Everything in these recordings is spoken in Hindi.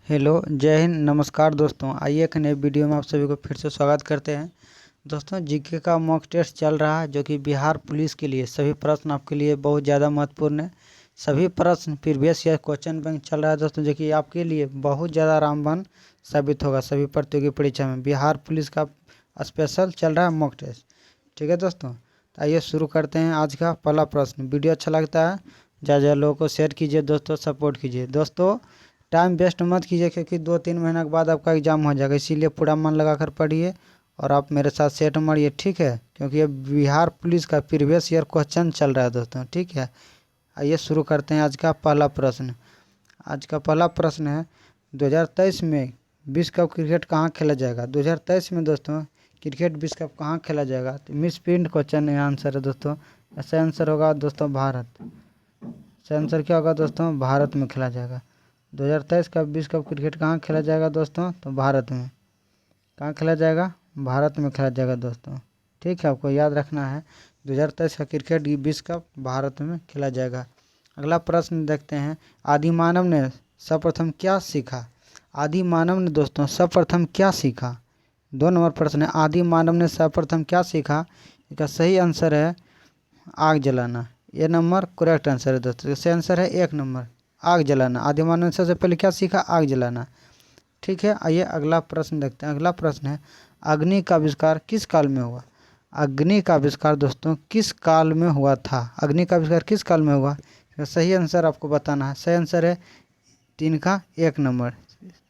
हेलो, जय हिंद, नमस्कार दोस्तों। आइए एक नए वीडियो में आप सभी को फिर से स्वागत करते हैं। दोस्तों, जीके का मॉक टेस्ट चल रहा है जो कि बिहार पुलिस के लिए सभी प्रश्न आपके लिए बहुत ज़्यादा महत्वपूर्ण है। सभी प्रश्न प्रीवियस ईयर क्वेश्चन बैंक चल रहा है दोस्तों, जो कि आपके लिए बहुत ज़्यादा रामबाण साबित होगा सभी प्रतियोगी परीक्षा में। बिहार पुलिस का स्पेशल चल रहा है मॉक टेस्ट। ठीक है दोस्तों, तो आइए शुरू करते हैं। आज का पहला प्रश्न, वीडियो अच्छा लगता है ज़्यादा लोगों को शेयर कीजिए दोस्तों, सपोर्ट कीजिए दोस्तों। टाइम वेस्ट मत कीजिए क्योंकि 2-3 महीने के बाद आपका एग्ज़ाम हो जाएगा, इसीलिए पूरा मन लगा कर पढ़िए और आप मेरे साथ सेट मारिए, ठीक है। क्योंकि ये बिहार पुलिस का प्रीवियस ईयर क्वेश्चन चल रहा है दोस्तों, ठीक है। आइए शुरू करते हैं आज का पहला प्रश्न। आज का पहला प्रश्न है 2023 में विश्व कप क्रिकेट कहाँ खेला जाएगा। 2023 में दोस्तों क्रिकेट विश्व कप कहाँ खेला जाएगा, तो मिस प्रिंट क्वेश्चन आंसर है दोस्तों। ऐसा आंसर होगा दोस्तों भारत। ऐसा आंसर क्या होगा दोस्तों, भारत में खेला जाएगा। 2023 का विश्व कप क्रिकेट कहाँ खेला जाएगा दोस्तों, तो भारत में। कहाँ खेला जाएगा, भारत में खेला जाएगा दोस्तों, ठीक है। आपको याद रखना है 2023 का क्रिकेट विश्व कप भारत में खेला जाएगा। अगला प्रश्न देखते हैं, आदि मानव ने सर्वप्रथम क्या सीखा। आदि मानव ने दोस्तों सर्वप्रथम क्या सीखा। 2 नंबर प्रश्न है, आदि मानव ने सर्वप्रथम क्या सीखा। इसका सही आंसर है आग जलाना। ये नंबर करेक्ट आंसर है दोस्तों। सही आंसर है 1 नंबर, आग जलाना। आदि मानव ने सबसे पहले क्या सीखा, आग जलाना, ठीक है। आइए अगला प्रश्न देखते हैं। अगला प्रश्न है, अग्नि का आविष्कार किस काल में हुआ। अग्नि का आविष्कार दोस्तों किस काल में हुआ था। अग्नि का आविष्कार किस काल में हुआ, सही आंसर आपको बताना है। सही आंसर है 3 का 1 नंबर।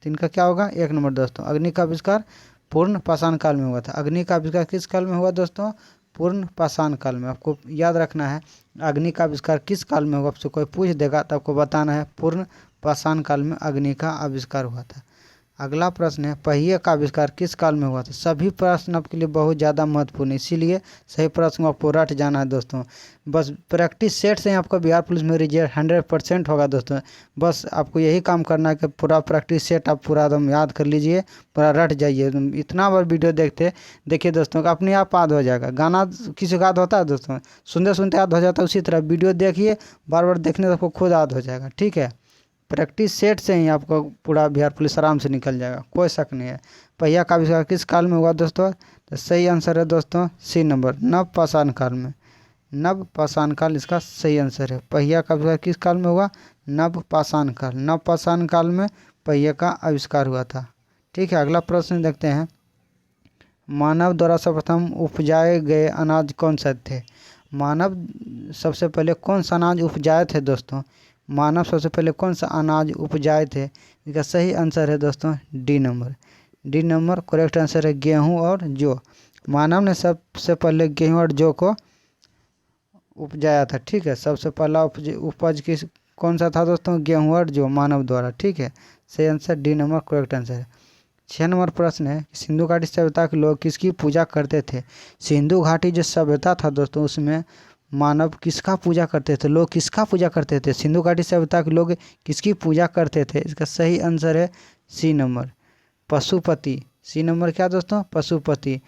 3 का क्या होगा, 1 नंबर दोस्तों। अग्नि का आविष्कार पूर्ण पाषाण काल में हुआ था। अग्नि का आविष्कार किस काल में हुआ दोस्तों, पूर्ण पाषाण काल में। आपको याद रखना है अग्नि का आविष्कार किस काल में हुआ। आपसे कोई पूछ देगा तो आपको बताना है पूर्ण पाषाण काल में अग्नि का आविष्कार हुआ था। अगला प्रश्न है, पहिए का आविष्कार किस काल में हुआ था। सभी प्रश्न आपके लिए बहुत ज़्यादा महत्वपूर्ण है, इसीलिए सही प्रश्न आपको रट जाना है दोस्तों। बस प्रैक्टिस सेट से ही आपका बिहार पुलिस में रिजल्ट 100% होगा दोस्तों। बस आपको यही काम करना है कि पूरा प्रैक्टिस सेट आप पूरा एकदम याद कर लीजिए, पूरा रट जाइए। इतना बार वीडियो देखिए दोस्तों का अपने आप याद हो जाएगा। गाना किसी को याद होता है दोस्तों, सुनते सुनते याद हो जाता है, उसी तरह वीडियो देखिए, बार बार देखने से आपको खुद याद हो जाएगा, ठीक है। प्रैक्टिस सेट से ही आपको पूरा बिहार पुलिस आराम से निकल जाएगा, कोई शक नहीं है। पहिया का आविष्कार किस काल में हुआ दोस्तों, तो सही आंसर है दोस्तों सी नंबर, नव पाषाण काल में। नव पाषाण काल इसका सही आंसर है। पहिया का आविष्कार किस काल में हुआ, नव पाषाण काल। नव पाषाण काल में पहिया का आविष्कार हुआ था, ठीक है। अगला प्रश्न देखते हैं, मानव द्वारा सर्वप्रथम उपजाए गए अनाज कौन सा थे। मानव सबसे पहले कौन सा अनाज उपजाए थे दोस्तों। मानव सबसे पहले कौन सा अनाज उपजाए थे। इसका सही आंसर है दोस्तों D number. D number correct answer है गेहूं और जौ। मानव ने सबसे पहले गेहूं और जौ को उपजाया था, ठीक है। सबसे पहला उपज किस कौन सा था दोस्तों, गेहूं और जौ, मानव द्वारा, ठीक है। सही answer D number correct answer है। 6 नंबर प्रश्न है, सिंधु घाटी सभ्यता के लोग किसकी पूजा करते थे। सिंधु घाटी जो सभ्यता था दोस्तों, उसमें मानव किसका पूजा करते थे, लोग किसका पूजा करते थे। सिंधु घाटी सभ्यता के लोग किसकी पूजा करते थे। इसका सही आंसर है C number, Pashupati. C number क्या दोस्तों, पशुपति।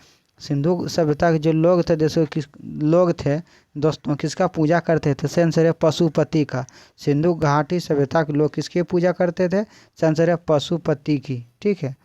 सिंधु सभ्यता के जो लोग थे दोस्तों, किस लोग थे दोस्तों, किसका पूजा करते थे। सही आंसर है पशुपति का। सिंधु घाटी सभ्यता के लोग किसकी पूजा करते थे, सही आंसर है पशुपति की, ठीक है।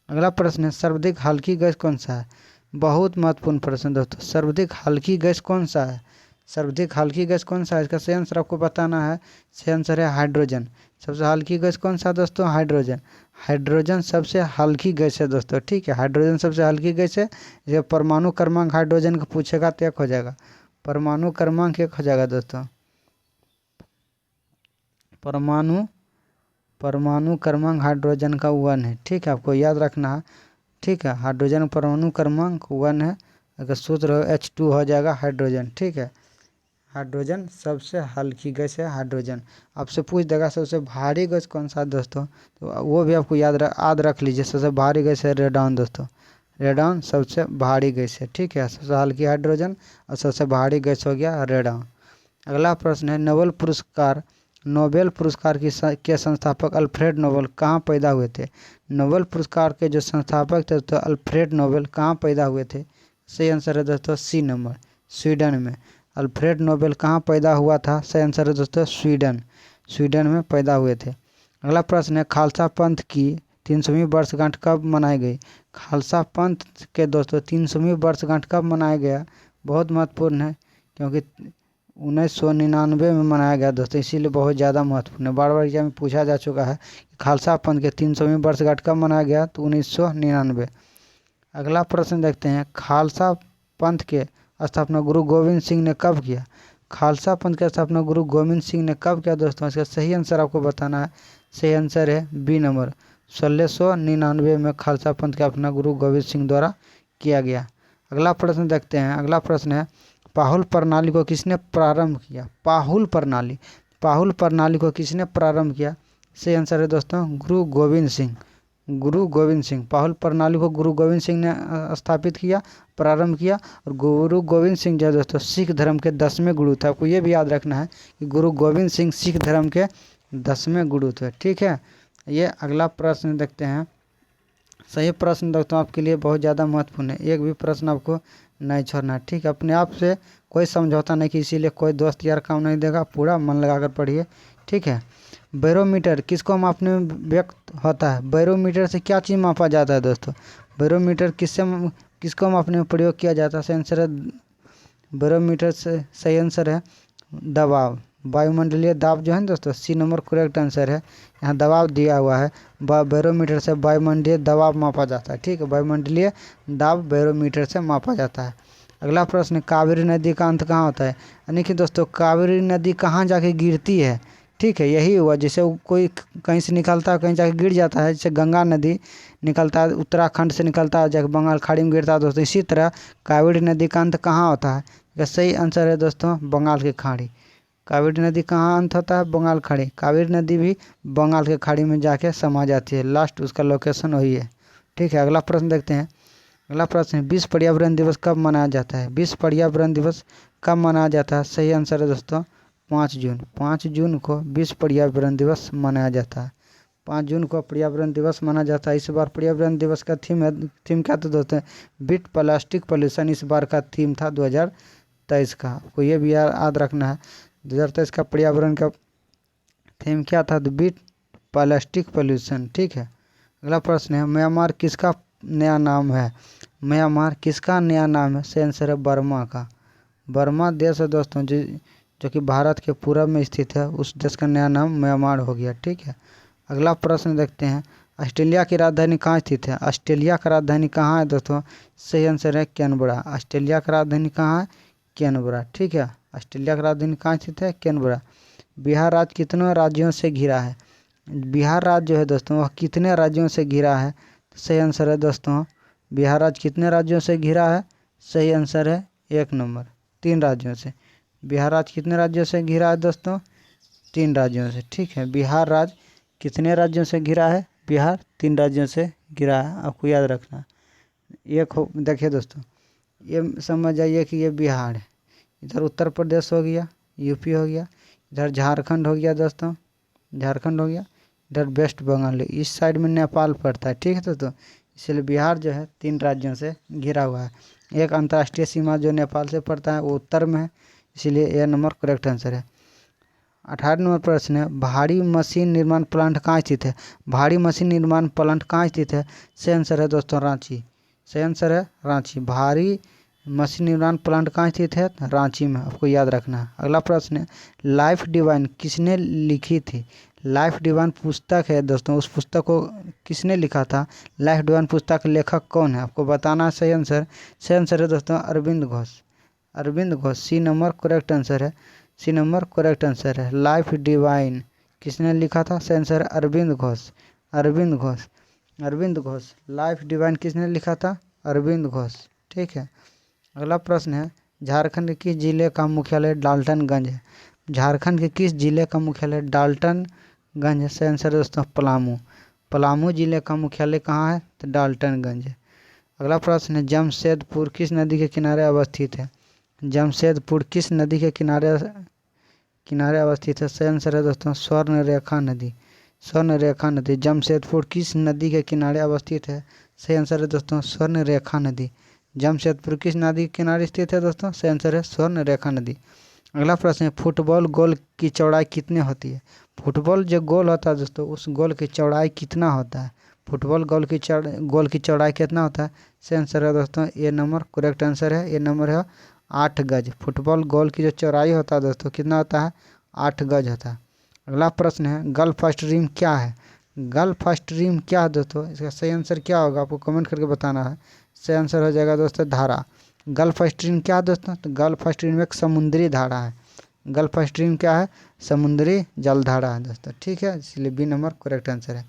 अगला प्रश्न है, सर्वाधिक हल्की गैस कौन सा है। बहुत महत्वपूर्ण प्रश्न दोस्तों, सर्वाधिक हल्की गैस कौन सा है। सर्वाधिक हल्की गैस कौन सा है, इसका सही आंसर आपको बताना है। सही आंसर है हाइड्रोजन। सबसे हल्की गैस कौन सा दोस्तों, हाइड्रोजन। हाइड्रोजन सबसे हल्की गैस है दोस्तों, ठीक है। हाइड्रोजन सबसे हल्की गैस है। जब परमाणु क्रमांक हाइड्रोजन का पूछेगा तो 1 हो जाएगा। परमाणु क्रमांक 1 हो जाएगा दोस्तों। परमाणु क्रमांक हाइड्रोजन का 1 है, ठीक है। आपको याद रखना है, ठीक है। हाइड्रोजन परमाणु क्रमांक 1 है। अगर सूत्र H2 हो जाएगा हाइड्रोजन, ठीक है। हाइड्रोजन सबसे हल्की गैस है हाइड्रोजन। आपसे पूछ देगा सबसे भारी गैस कौन सा है दोस्तों, तो वो भी आपको याद रख लीजिए। सबसे भारी गैस है रेडॉन दोस्तों। रेडॉन सबसे भारी गैस है, ठीक है। सबसे हल्की हाइड्रोजन और सबसे भारी गैस हो गया रेडॉन। अगला प्रश्न है, नोबेल पुरस्कार के संस्थापक अल्फ्रेड नोबेल कहाँ पैदा हुए थे। नोबेल पुरस्कार के जो संस्थापक थे तो अल्फ्रेड नोबेल कहाँ पैदा हुए थे। सही आंसर है दोस्तों सी नंबर, स्वीडन में। अल्फ्रेड नोबेल कहाँ पैदा हुआ था, सही आंसर है दोस्तों स्वीडन में पैदा हुए थे। अगला प्रश्न है, खालसा पंथ की 300वीं वर्षगांठ कब मनाई गई? खालसा पंथ के दोस्तों 300वीं वर्षगांठ कब मनाया गया? बहुत महत्वपूर्ण है, क्योंकि 1999 में मनाया गया दोस्तों, इसीलिए बहुत ज़्यादा महत्वपूर्ण है। बार बार एग्जाम में पूछा जा चुका है कि खालसा पंथ के 300वीं वर्षगांठ कब मनाया गया, तो 1999। अगला प्रश्न देखते हैं, खालसा पंथ के स्थापना गुरु गोविंद सिंह ने कब किया? खालसा पंथ की स्थापना गुरु गोविंद सिंह ने कब किया दोस्तों? इसका सही आंसर आपको बताना है। सही आंसर है बी नंबर, 1699 में खालसा पंथ की स्थापना गुरु गोविंद सिंह द्वारा किया गया। अगला प्रश्न देखते हैं। अगला प्रश्न है, पाहुल प्रणाली को किसने प्रारंभ किया? पाहुल प्रणाली को किसने प्रारंभ किया? सही आंसर है दोस्तों गुरु गोविंद सिंह। पाहुल प्रणाली को गुरु गोविंद सिंह ने स्थापित किया, प्रारंभ किया। और गुरु गोविंद सिंह जो है दोस्तों सिख धर्म के 10वें गुरु थे। आपको ये भी याद रखना है कि गुरु गोविंद सिंह सिख धर्म के 10वें गुरु थे। ठीक है, ये अगला प्रश्न देखते हैं। सही प्रश्न दोस्तों आपके लिए बहुत ज़्यादा महत्वपूर्ण है, एक भी प्रश्न आपको नहीं छोड़ना है। ठीक है, अपने आप से कोई समझौता नहीं कि इसीलिए कोई दोस्त यार काम नहीं देगा, पूरा मन लगाकर पढ़िए। ठीक है, बैरोमीटर किसको मापने में व्यक्त होता है? बैरोमीटर से क्या चीज़ मापा जाता है दोस्तों? बैरोमीटर किसको मापने में प्रयोग किया जाता है? सही आंसर है बैरोमीटर से सही आंसर है दबाव, वायुमंडलीय दाब जो है ना दोस्तों, सी नंबर करेक्ट आंसर है। यहाँ दबाव दिया हुआ है, बैरोमीटर से वायुमंडलीय दबाव मापा जाता है। ठीक है, वायुमंडलीय दाब बैरोमीटर से मापा जाता है। अगला प्रश्न, कावेरी नदी का अंत कहाँ होता है? यानी कि दोस्तों कावेरी नदी कहाँ जाके गिरती है? ठीक है, यही हुआ, जैसे कोई कहीं से निकलता है कहीं जाके गिर जाता है, जैसे गंगा नदी निकलता है उत्तराखंड से निकलता है जाके बंगाल खाड़ी में गिरता है दोस्तों, इसी तरह कावेरी नदी का अंत कहाँ होता है? इसका सही आंसर है दोस्तों बंगाल की खाड़ी। कावेरी नदी कहाँ अंत होता है? बंगाल खाड़ी। कावेरी नदी भी बंगाल के खाड़ी में जाके समा जाती है, लास्ट उसका लोकेशन वही है। ठीक है, अगला प्रश्न देखते हैं। अगला प्रश्न है, विश्व पर्यावरण दिवस कब मनाया जाता है? विश्व पर्यावरण दिवस कब मनाया जाता है? सही आंसर है दोस्तों 5 जून। 5 जून को विश्व पर्यावरण दिवस मनाया जाता है। 5 जून को पर्यावरण दिवस माना जाता है। इस बार पर्यावरण दिवस का थीम क्या था दोस्तों? बीट प्लास्टिक पॉल्यूशन इस बार का थीम था 2023 का। आपको ये भी याद रखना है, 2023 का पर्यावरण का थीम क्या था? Beat plastic pollution. ठीक है, अगला प्रश्न है, म्यांमार किसका नया नाम है? म्यांमार किसका नया नाम है? सही आंसर है बर्मा का। बर्मा देश है दोस्तों जो कि भारत के पूरब में स्थित है, उस देश का नया नाम म्यांमार हो गया। ठीक है, अगला प्रश्न देखते हैं। ऑस्ट्रेलिया की राजधानी कहाँ स्थित है? ऑस्ट्रेलिया का राजधानी कहाँ है दोस्तों? सही आंसर है कैनबरा। ऑस्ट्रेलिया का राजधानी कहाँ है? कैनबरा। ठीक है, ऑस्ट्रेलिया का राजधानी कहाँ स्थित है? कैनबरा। बिहार राज्य कितने राज्यों से घिरा है? बिहार राज्य जो है दोस्तों वह कितने राज्यों से घिरा है? सही आंसर है दोस्तों बिहार राज्य कितने राज्यों से घिरा है? सही आंसर है 1 नंबर 3 राज्यों से। बिहार राज्य कितने राज्यों से घिरा है दोस्तों? 3 राज्यों से। ठीक है, बिहार राज्य कितने राज्यों से घिरा है? बिहार 3 राज्यों से घिरा है, आपको याद रखना। देखिए दोस्तों, ये समझ जाइए कि ये बिहार है, इधर उत्तर प्रदेश हो गया, यूपी हो गया, इधर झारखंड हो गया दोस्तों, झारखंड हो गया, इधर वेस्ट बंगाल है, इस साइड में नेपाल पड़ता है। ठीक है दोस्तों, इसलिए बिहार जो है 3 राज्यों से घिरा हुआ है। एक अंतर्राष्ट्रीय सीमा जो नेपाल से पड़ता है वो उत्तर में है, इसीलिए यह नंबर करेक्ट आंसर है। 18 नंबर प्रश्न है, भारी मशीन निर्माण प्लांट कहाँ स्थित है? भारी मशीन निर्माण प्लांट कहाँ स्थित है? सही आंसर है दोस्तों रांची। सही आंसर है रांची। भारी मशीन निर्माण प्लांट कहाँ स्थित है? रांची में, आपको याद रखना है। अगला प्रश्न है, लाइफ डिवाइन किसने लिखी थी? लाइफ डिवाइन पुस्तक है दोस्तों, उस पुस्तक को किसने लिखा था? लाइफ डिवाइन पुस्तक के लेखक कौन है? आपको बताना है सही आंसर। सही आंसर है दोस्तों Arvind Ghosh. Arvind Ghosh, C number correct answer है। सी नंबर करेक्ट आंसर है। लाइफ डिवाइन किसने लिखा था? सही आंसर है अरविंद घोष। अरविंद घोष, अरविंद घोष। लाइफ डिवाइन किसने लिखा था? अरविंद घोष। ठीक है, अगला प्रश्न है, झारखंड के किस जिले का मुख्यालय डाल्टनगंज है? झारखंड के किस जिले का मुख्यालय डाल्टनगंज है? सही आंसर है दोस्तों पलामू। पलामू जिले का मुख्यालय कहाँ है? तो डाल्टनगंज है। अगला प्रश्न है, जमशेदपुर किस नदी के किनारे अवस्थित है? जमशेदपुर किस नदी के किनारे अवस्थित है? सही आंसर है दोस्तों स्वर्णरेखा नदी। स्वर्णरेखा नदी। जमशेदपुर किस नदी के किनारे अवस्थित है? सही आंसर है दोस्तों स्वर्णरेखा नदी। जमशेदपुर किस नदी के किनारे स्थित है दोस्तों? सही आंसर है स्वर्णरेखा नदी। अगला प्रश्न है, फुटबॉल गोल की चौड़ाई कितनी होती है? फुटबॉल जो गोल होता है दोस्तों उस गोल की चौड़ाई कितना होता है? फुटबॉल गोल की चौड़ाई कितना होता है? सही आंसर है दोस्तों ए नंबर करेक्ट आंसर है। ये नंबर है 8 गज। फुटबॉल गोल की जो चौड़ाई होता है दोस्तों कितना होता है? 8 गज होता है। अगला प्रश्न है गल्फ स्ट्रीम क्या है? गल्फ स्ट्रीम क्या है दोस्तों? इसका सही आंसर क्या होगा आपको कमेंट करके बताना है। सही आंसर हो जाएगा दोस्तों धारा। गल्फ स्ट्रीम क्या है दोस्तों? तो गल्फ स्ट्रीम एक समुद्री धारा है। गल्फ स्ट्रीम क्या है? समुद्री जलधारा है दोस्तों। ठीक है, इसलिए बी नंबर करेक्ट आंसर है।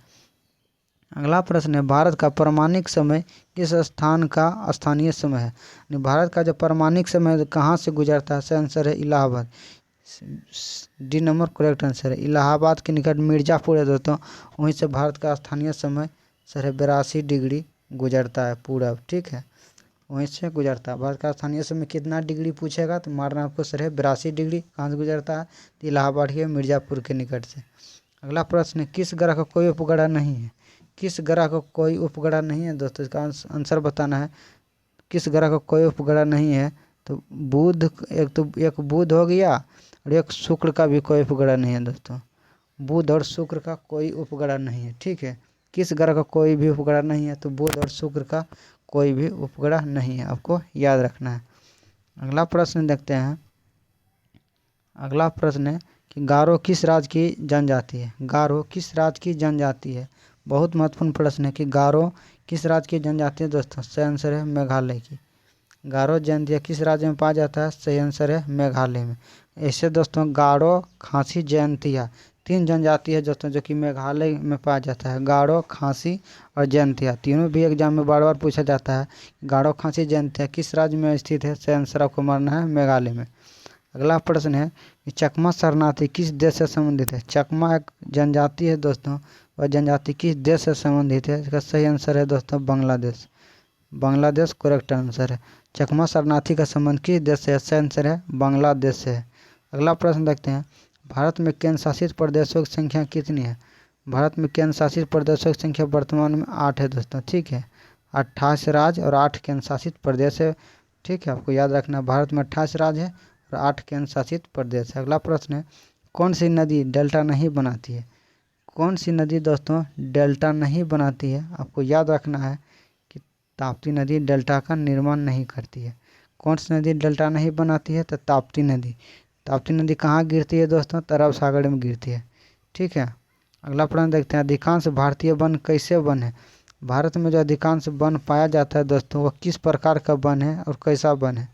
अगला प्रश्न है भारत का परमाणिक समय किस स्थान का स्थानीय समय है? भारत का जो परमाणिक समय कहाँ से गुजरता है? सही आंसर है Allahabad. D number correct answer है। इलाहाबाद के निकट मिर्ज़ापुर है दोस्तों, वहीं से भारत का स्थानीय समय सर 82 डिग्री गुजरता है पूरब। ठीक है, वहीं से गुजरता है। भारत का स्थानीय समय कितना डिग्री पूछेगा तो मारना आपको सर है 82 डिग्री। कहाँ से गुजरता है? तो इलाहाबाद के मिर्ज़ापुर के निकट से। अगला प्रश्न है किस ग्रह का कोई उपग्रह नहीं है? किस ग्रह का कोई उपग्रह नहीं है दोस्तों? इसका आंसर बताना है। किस ग्रह का कोई उपग्रह नहीं है? तो बुध, एक बुध हो गया और एक शुक्र का भी कोई उपग्रह नहीं है दोस्तों। बुध और शुक्र का कोई उपग्रह नहीं है। ठीक है, किस ग्रह का कोई भी उपग्रह नहीं है? तो बुध और शुक्र का कोई भी उपग्रह नहीं है, आपको याद रखना है। अगला प्रश्न देखते हैं। अगला प्रश्न है कि गारो किस राज्य की जनजाति है? गारो किस राज्य की जनजाति है? बहुत महत्वपूर्ण प्रश्न है कि गारो किस राज्य की जनजाति है दोस्तों? सही आंसर है मेघालय की। गारो जनजाति किस राज्य में पाया जाता है? सही आंसर है मेघालय में। ऐसे दोस्तों गारो, खासी, जयंतिया 3 जनजाति है दोस्तों जो कि मेघालय में पाया जाता है। गारो, खासी और जयंतिया तीनों भी एग्जाम में बार बार पूछा जाता है। गारो, खासी, जयंतिया किस राज्य में स्थित है? सही आंसर आपको मारना है मेघालय में। अगला प्रश्न है कि चकमा शरणार्थी किस देश से संबंधित है? चकमा एक जनजाति है दोस्तों, वह जनजाति किस देश से संबंधित है? इसका सही आंसर है दोस्तों बांग्लादेश। बांग्लादेश करेक्ट आंसर है। चकमा शरणार्थी का संबंध किस देश से है? सही आंसर है बांग्लादेश से है। अगला प्रश्न देखते हैं भारत में केंद्र शासित प्रदेशों की संख्या कितनी है? भारत में केंद्र शासित प्रदेशों की संख्या वर्तमान में 8 है दोस्तों। ठीक है, 28 राज्य और 8 केंद्र शासित प्रदेश है। ठीक है, आपको याद रखना भारत में 28 राज्य है और 8 केंद्र शासित प्रदेश है। अगला प्रश्न है कौन सी नदी डेल्टा नहीं बनाती है? कौन सी नदी दोस्तों डेल्टा नहीं बनाती है? आपको याद रखना है कि ताप्ती नदी डेल्टा का निर्माण नहीं करती है। कौन सी नदी डेल्टा नहीं बनाती है? तो ताप्ती नदी। ताप्ती नदी कहाँ गिरती है दोस्तों? तो अरब सागर में गिरती है। ठीक है, अगला प्रश्न देखते हैं अधिकांश भारतीय वन कैसे वन है? भारत में जो अधिकांश वन पाया जाता है दोस्तों वह किस प्रकार का वन है और कैसा वन है?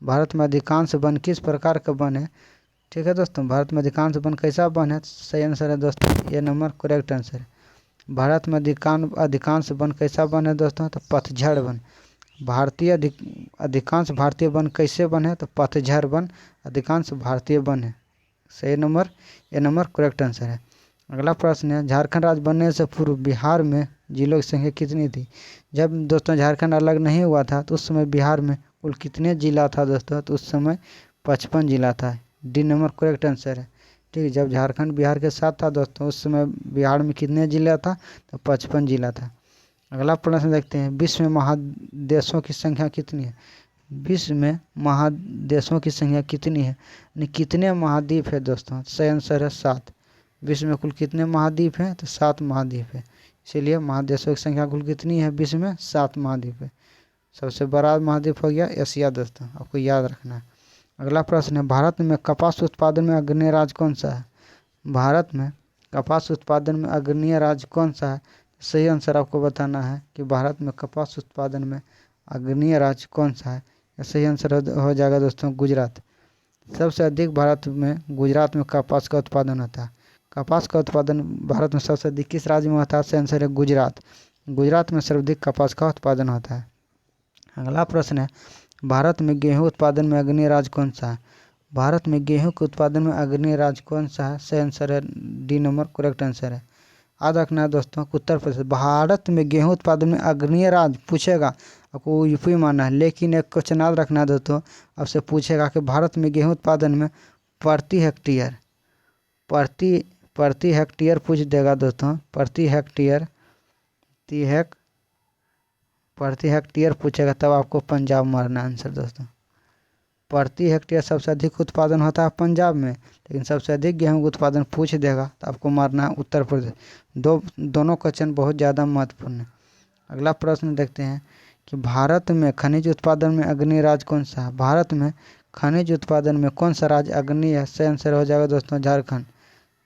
भारत में अधिकांश वन किस प्रकार का वन है? ठीक है दोस्तों, भारत में अधिकांश वन कैसा वन है? सही आंसर है दोस्तों ये नंबर करेक्ट आंसर है। भारत में अधिकांश वन कैसा वन है दोस्तों? तो पतझड़ वन। अधिकांश भारतीय वन कैसे वन है? तो पतझड़ वन अधिकांश भारतीय वन है। सही नंबर ये नंबर करेक्ट आंसर है। अगला प्रश्न है झारखंड राज्य बनने से पूर्व बिहार में जिलों की संख्या कितनी थी? जब दोस्तों झारखंड अलग नहीं हुआ था तो उस समय बिहार में कुल कितने जिला था दोस्तों? तो उस समय 55 जिला था। डी नंबर करेक्ट आंसर है। ठीक है, जब झारखंड बिहार के साथ था दोस्तों उस समय बिहार में कितने जिला था? तो 55 जिला था। अगला प्रश्न देखते हैं विश्व में महादेशों की संख्या कितनी है? विश्व में महादेशों की संख्या कितनी है? कितने महाद्वीप है दोस्तों? सही आंसर है 7। विश्व में कुल कितने महाद्वीप हैं? तो 7 महाद्वीप है। इसीलिए महादेशों की संख्या कुल कितनी है विश्व में? 7 महाद्वीप है। सबसे बड़ा महाद्वीप हो गया एशिया दोस्तों, आपको याद रखना है। अगला प्रश्न है भारत में कपास उत्पादन में अग्रणी राज्य कौन सा है? भारत में कपास उत्पादन में अग्रणी राज्य कौन सा है? सही आंसर आपको बताना है कि भारत में कपास उत्पादन में अग्रणी राज्य कौन सा है। सही आंसर हो जाएगा दोस्तों गुजरात। सबसे अधिक भारत में गुजरात में कपास का उत्पादन होता है। कपास का उत्पादन भारत में सबसे अधिक किस राज्य में होता है? सही आंसर है गुजरात। गुजरात में सर्वाधिक कपास का उत्पादन होता है। अगला प्रश्न है भारत में गेहूं उत्पादन में अग्रणी राज्य कौन सा है? भारत में गेहूं के उत्पादन में अग्रणी राज्य कौन सा है? सही आंसर है डी नंबर करेक्ट आंसर है। याद रखना है दोस्तों उत्तर प्रदेश। भारत में गेहूं उत्पादन में अग्रणी राज्य पूछेगा आपको यूपी मानना है, लेकिन एक क्वेश्चन याद रखना है दोस्तों आपसे पूछेगा कि भारत में गेहूं उत्पादन में प्रति हेक्टेयर पूछ देगा दोस्तों। प्रति हेक्टेयर पूछेगा तब आपको पंजाब मारना आंसर दोस्तों। प्रति हेक्टेयर सबसे अधिक उत्पादन होता है पंजाब में, लेकिन सबसे अधिक गेहूं का उत्पादन पूछ देगा तो आपको मारना है उत्तर प्रदेश। दोनों क्वेश्चन बहुत ज़्यादा महत्वपूर्ण है। अगला प्रश्न देखते हैं कि भारत में खनिज उत्पादन में अग्रणी राज्य कौन सा है। भारत में खनिज उत्पादन में कौन सा राज्य अग्रणी है? सही आंसर हो जाएगा दोस्तों झारखंड।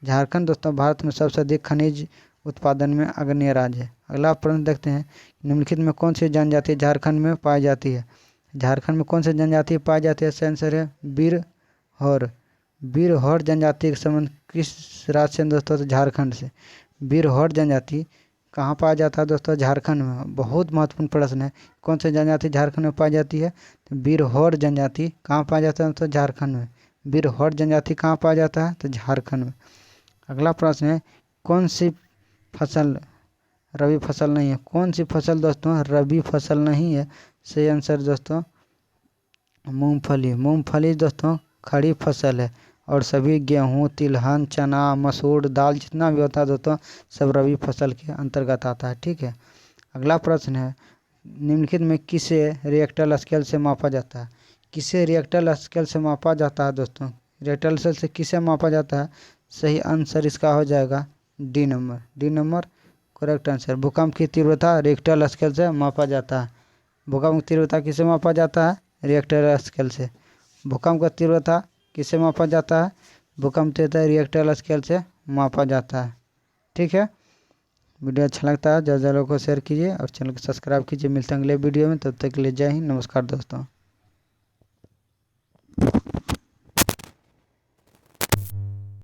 झारखंड दोस्तों भारत में सबसे अधिक खनिज उत्पादन में अग्रणी राज्य है। अगला प्रश्न देखते हैं, निम्नलिखित में कौन सी जनजाति झारखंड में पाई जाती है। झारखंड में कौन सी जनजाति पाई जाती है? सही आंसर है बिरहौर। बिरहौर जनजाति का संबंध किस राज्य से दोस्तों? तो झारखंड से। बिरहौर जनजाति कहाँ पाया जाता है दोस्तों? झारखंड में। बहुत महत्वपूर्ण प्रश्न है, कौन सी जनजाति झारखंड में पाई जाती है? तो बिरहौर जनजाति कहाँ पाया जाता है? तो झारखंड में। बिरहौर जनजाति कहाँ पाया जाता है? तो झारखंड में। अगला प्रश्न है, कौन सी फसल रबी फसल नहीं है? कौन सी फसल दोस्तों रबी फसल नहीं है? सही आंसर दोस्तों मूंगफली। मूंगफली दोस्तों खड़ी फसल है और सभी गेहूँ, तिलहन, चना, मसूर, दाल जितना भी होता है दोस्तों सब रबी फसल के अंतर्गत आता है। ठीक है। अगला प्रश्न है, निम्नलिखित में किसे रिएक्टर स्केल से मापा जाता है? किसे रिएक्टर स्केल से मापा जाता है दोस्तों? रिएक्टर स्केल से किसे मापा जाता है? सही आंसर इसका हो जाएगा D number. D number correct answer. भूकंप की तीव्रता रिएक्टर स्केल से मापा जाता है। भूकंप की तीव्रता किसे मापा जाता है? रिएक्टर स्केल से। भूकंप का तीव्रता किसे मापा जाता है? भूकंप तीव्रता रिएक्टर स्केल से मापा जाता है। ठीक है। वीडियो अच्छा लगता है ज़्यादा लोगों को शेयर कीजिए और चैनल को सब्सक्राइब कीजिए। मिलते हैं अगले वीडियो में, तब तक के लिए जय हिंद, नमस्कार दोस्तों।